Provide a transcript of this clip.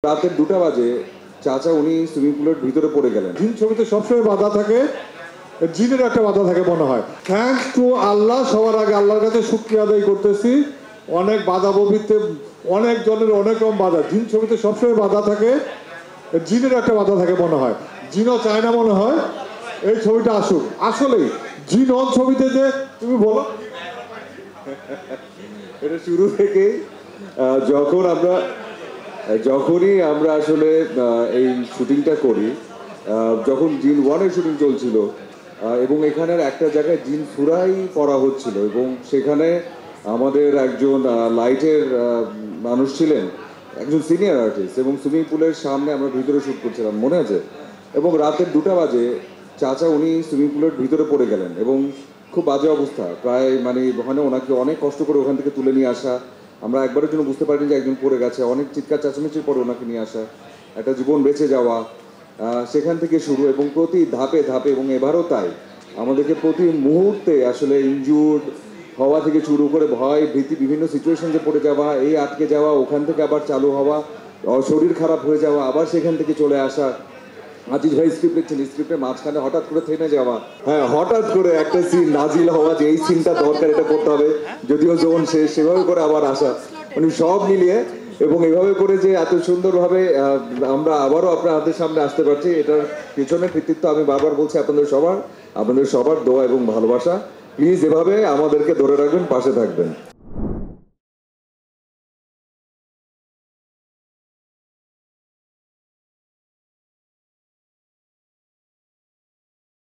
রাতের 2টা বাজে চাচা উনি সুইমিং পুলের ভিতরে পড়ে গেলেন। জিন ছবিতে সবসময় বাধা থাকে, জিনের একটা বাধা থাকে মনে হয়। থ্যাঙ্কস টু আল্লাহ, সবার আগে আল্লাহর কাছে শুকরিয়া আদায় করতেছি। অনেক বাধা ববিতে অনেক জনের অনেক রকম বাধা, জিন ছবিতে সবসময় বাধা থাকে, জিনের একটা বাধা থাকে মনে হয়। জিনও চায় না মনে হয় এই ছবিটা আসুক। আসলেই জিন অন ছবিতে যে তুমি বলো এটা শুরু থেকেই যখনই আমরা আসলে এই শুটিংটা করি, যখন জিন 1-এর শুটিং চলছিল এবং এখানের একটা জায়গায় জিন ফুরাই করা হচ্ছিল এবং সেখানে আমাদের একজন লাইটের মানুষ ছিলেন, একজন সিনিয়র আর্টিস্ট, এবং সুইমিং পুলের সামনে আমরা ভিতরে শ্যুট করছিলাম মনে আছে। এবং রাতের 2টা বাজে চাচা উনি সুইমিং পুলের ভিতরে পড়ে গেলেন এবং খুব বাজে অবস্থা, প্রায় মানে ওখানে ওনাকে অনেক কষ্ট করে ওখান থেকে তুলে নিয়ে আসা। আমরা একবারের জন্য বুঝতে পারিনি যে একজন পড়ে গেছে, অনেক চিৎকার চেঁচামেচির পরে ওনাকে নিয়ে আসা, একটা জীবন বেঁচে যাওয়া, সেখান থেকে শুরু। এবং প্রতি ধাপে ধাপে, এবং এবারও তাই, আমাদেরকে প্রতি মুহূর্তে আসলে ইনজুর্ড হওয়া থেকে শুরু করে ভয় ভীতি, বিভিন্ন সিচুয়েশন যে পড়ে যাওয়া, এই আটকে যাওয়া, ওখান থেকে আবার চালু হওয়া, শরীর খারাপ হয়ে যাওয়া, আবার সেখান থেকে চলে আসা। আজিজ ভাই স্ক্রিপ্ট লিখছেন, স্ক্রিপ্টের মাঝখানে হঠাৎ করে থেমে যাওয়া, হ্যাঁ হঠাৎ করে একটা সিন নাজিল হওয়া যে এই সিনটা দরকার, এটা করতে হবে, যদিও যখন শেষ সেভাবে করে আবার আসা, মানে সব মিলিয়ে। এবং এভাবে করে যে এত সুন্দরভাবে আমরা আবারও আপনার হাতের সামনে আসতে পারছি, এটার পিছনে কৃতিত্ব আমি বারবার বলছি আপনাদের সবার দোয়া এবং ভালোবাসা। প্লিজ এভাবে আমাদেরকে ধরে রাখবেন, পাশে থাকবেন।